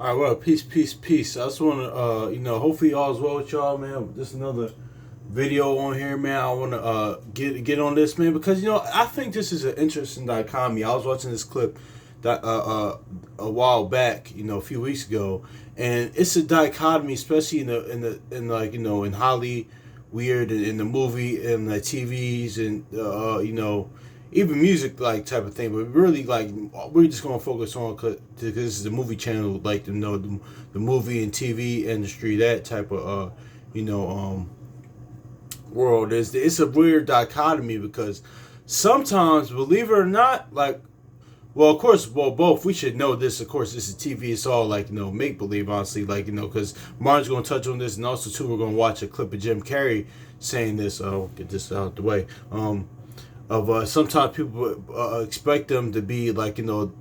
All right, well, peace, peace, peace. I just want to, hopefully all is well with y'all, man. Just another video on here, man. I want to get on this, man, because I think this is an interesting dichotomy. I was watching this clip that a while back, a few weeks ago, and it's a dichotomy, especially in like in Holly weird in the movie and the TVs and even music like type of thing, but really like we're just gonna focus on because this is the movie channel, like the movie and TV industry, that type of you know world. It's a weird dichotomy because sometimes, believe it or not, like well, of course, well, both we should know this. Of course, this is TV. It's all like make believe, honestly, like because Martin's gonna touch on this, and also too we're gonna watch a clip of Jim Carrey saying this. I'll get this out the way. Of sometimes people expect them to be like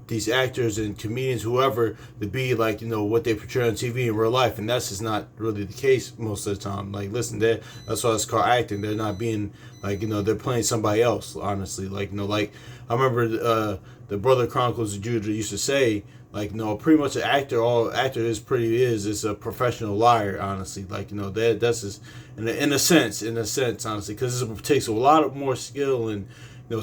these actors and comedians, whoever, to be like what they portray on TV in real life, and that's just not really the case most of the time. Like, listen, that's why it's called acting. They're not being like they're playing somebody else. Honestly, like like I remember the Brother Chronicles of Judah used to say, like pretty much an actor, all actor is a professional liar, honestly. Like that's just in a sense, honestly, because it takes a lot of more skill and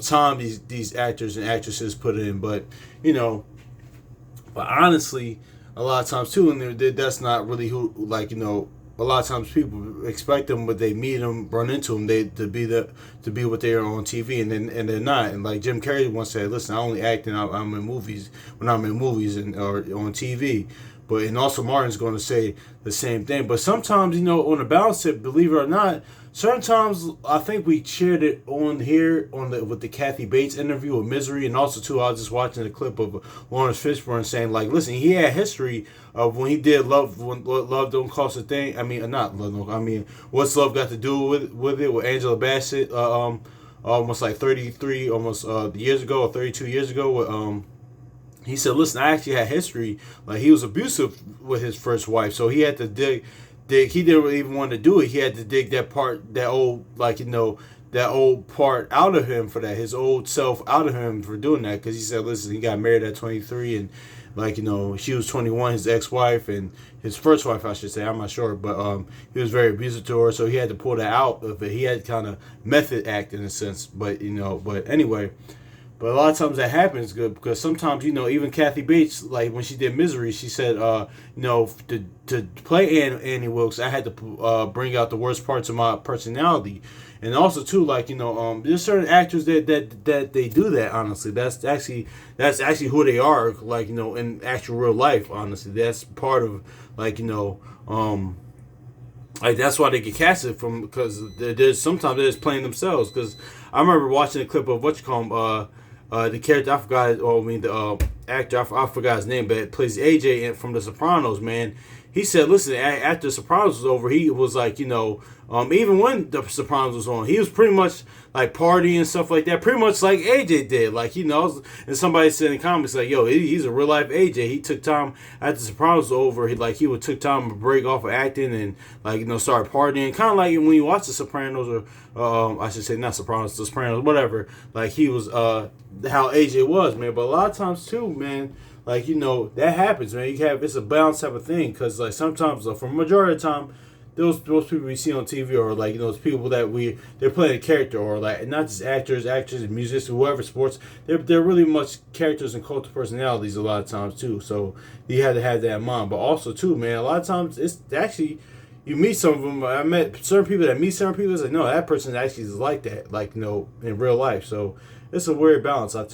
time these actors and actresses put in. But but honestly, a lot of times too, and that's not really who, like a lot of times people expect them, but they meet them, run into them, they to be what they are on TV, and they're not. And like Jim Carrey once said, "Listen, I only act and I'm in movies when I'm in movies and or on TV." But and also Martin's going to say the same thing. But sometimes on the balance tip, believe it or not, certain times I think we shared it on here with the Kathy Bates interview with Misery, and also too I was just watching a clip of Lawrence Fishburne saying, like, listen, he had history of when he did Love Don't Cost a Thing. I mean, not Love. I mean, what's Love got to do with it with Angela Bassett? Almost like 33 almost years ago, or 32 years ago. He said, listen, I actually had history. Like, he was abusive with his first wife, so he had to dig. He didn't even want to do it. He had to dig that part, that old, like that old part out of him for that, his old self out of him for doing that. Because he said, listen, he got married at 23, and like she was 21, his ex-wife, and his first wife, I should say. I'm not sure, but he was very abusive to her, so he had to pull that out of it. He had kind of method act in a sense, but but anyway. But a lot of times that happens good because sometimes even Kathy Bates, like when she did Misery, she said to play Annie Wilkes, I had to bring out the worst parts of my personality, and also too like there's certain actors that they do that. Honestly, that's actually who they are, like in actual real life. Honestly, that's part of like like that's why they get casted from, because there's sometimes they're just playing themselves. Because I remember watching a clip of what you call him, the character I forgot, or I mean the actor I forgot his name, but it plays AJ from The Sopranos. Man, he said, listen, after Sopranos was over, he was like, even when The Sopranos was on, he was pretty much like partying and stuff like that, pretty much like AJ did. Like, and somebody said in the comments, like, yo, he's a real life AJ. He took time after Sopranos was over, he would took time to break off of acting and, like, start partying. Kind of like when you watch The Sopranos, or I should say not Sopranos, The Sopranos, whatever. Like, he was, how AJ was, man. But a lot of times, too, man, like that happens, man. It's a balance type of thing, because like sometimes, for a majority of the time, those people we see on TV, or like those people that they're playing a character, or like not just actors, musicians, whoever, sports. They're really much characters and cultural personalities a lot of times too. So you had to have that in mind. But also too, man, a lot of times it's actually, you meet some of them. I met certain people that meet certain people. It's like, no, that person actually is like that, like in real life. So it's a weird balance. I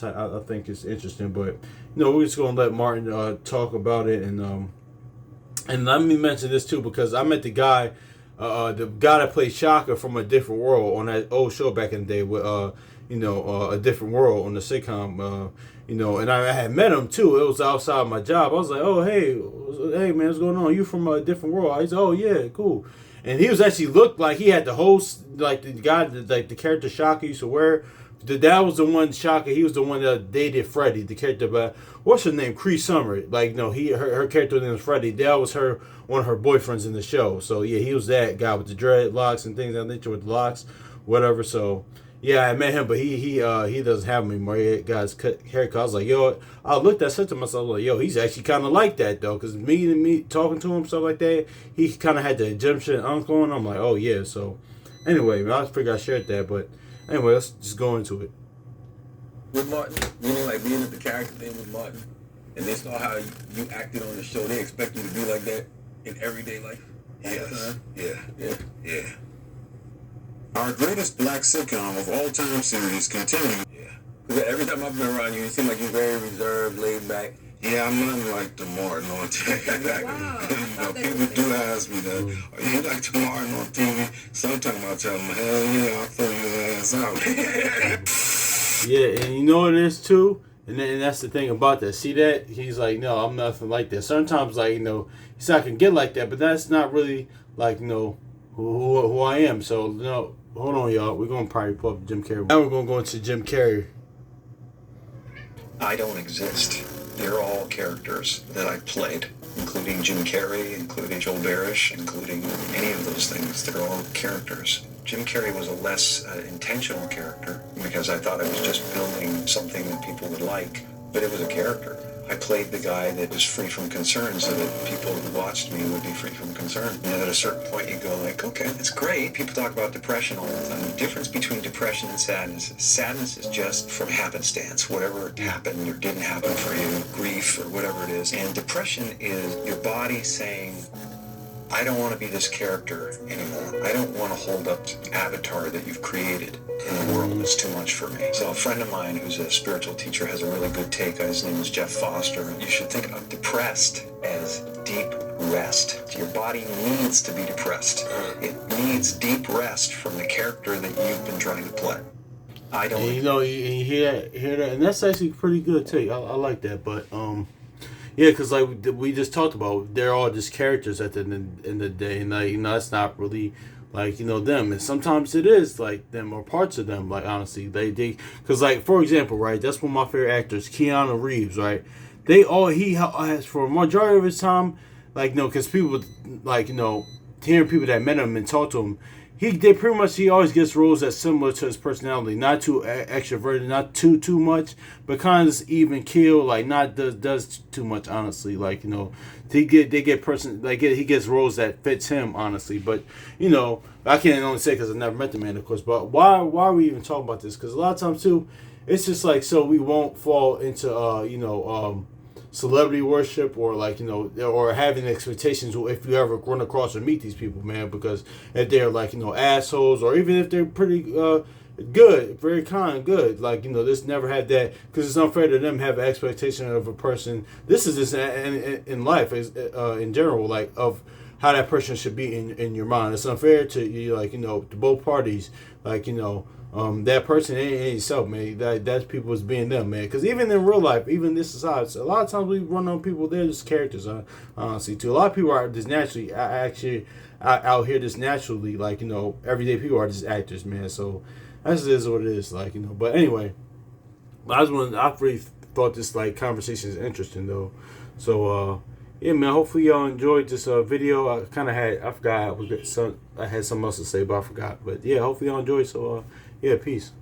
think it's interesting, but we're just gonna let Martin talk about it, and let me mention this too, because I met the guy that played Shaka from A Different World on that old show back in the day with A Different World on the sitcom. And I had met him too. It was outside my job. I was like, oh hey man, what's going on? You from A Different World? He said, oh yeah, cool. And he was actually looked like he had the host, like the guy, like the character Shaka used to wear. That was the one, Shaka. He was the one that dated Freddie, the character. But what's her name? Cree Summer. Like, no, her character name was Freddie. That was one of her boyfriends in the show. So yeah, he was that guy with the dreadlocks and things of that nature, with the locks, whatever. So Yeah, I met him, but he doesn't have him anymore. He got his haircut. I was like, yo, I looked. I said to myself, like, yo, he's actually kind of like that though, because me talking to him stuff like that, he kind of had the Egyptian uncle, and I'm like, oh yeah. So anyway, man, I figured I shared that, but anyway, let's just go into it. With Martin, you know, like being at the character thing with Martin, and they saw how you acted on the show. They expect you to be like that in everyday life. Yes. Yeah. Yeah. Yeah. Our greatest black sitcom of all time series continue. Yeah. Because every time I've been around you, you seem like you're very reserved, laid back. Yeah, I'm nothing like the Martin on TV. Wow. You know, people do ask me that. Are you like the Martin on TV? Sometimes I tell them, hell yeah, I'll throw your ass out. Yeah, and you know what it is too? And that's the thing about that. See that? He's like, no, I'm nothing like that. Sometimes, like, you know, he's not going to get like that, but that's not really, like, you know, who I am. So, you know, hold on, y'all. We're going to probably pull up Jim Carrey. Now we're going to go into Jim Carrey. I don't exist. They're all characters that I played, including Jim Carrey, including Joel Barish, including any of those things. They're all characters. Jim Carrey was a less intentional character because I thought I was just building something that people would like, but it was a character. I played the guy that was free from concern so that people who watched me would be free from concern. And then at a certain point you go like, okay, that's great. People talk about depression all the time. The difference between depression and sadness is just from happenstance. Whatever happened or didn't happen for you, grief or whatever it is. And depression is your body saying, I don't want to be this character anymore. I don't want to hold up to the avatar that you've created in the world. It's too much for me. So a friend of mine who's a spiritual teacher has a really good take. His name is Jeff Foster. You should think of depressed as deep rest. Your body needs to be depressed. It needs deep rest from the character that you've been trying to play. I don't. And, you know, you hear that, and that's actually pretty good take. I like that, but yeah, because like we just talked about, they're all just characters at the end of the day, and like, you know, that's not really like, you know, them. And sometimes it is like them or parts of them. Like honestly, they because like for example, right, that's one of my favorite actors, Keanu Reeves, right. He has for a majority of his time, like, you know, because people like, you know, hearing people that met him and talk to him. He always gets roles that's similar to his personality, not too extroverted, not too much, but kind of even keel, like not does too much, honestly. Like, you know, he gets roles that fits him, honestly. But, you know, I can't only say because I never met the man, of course. But why are we even talking about this? Because a lot of times too, it's just like so we won't fall into you know, celebrity worship or like, you know, or having expectations if you ever run across or meet these people, man, because if they're like, you know, assholes, or even if they're pretty good, very kind, good, like, you know, this never had that, because it's unfair to them have an expectation of a person. This is just in life in general, like of how that person should be in your mind. It's unfair to you, like, you know, to both parties, like, you know, that person ain't yourself, man. That's people's being them, man. Because even in real life, even this society, a lot of times we run on people, they're just characters, honestly, too. A lot of people are just naturally, actually, out here just naturally, like, you know, everyday people are just actors, man. So that's just what it is, like, you know. But anyway, I really thought this, like, conversation is interesting, though. So, yeah, man, hopefully y'all enjoyed this video. I had something else to say, but I forgot. But yeah, hopefully y'all enjoyed. So, yeah, peace.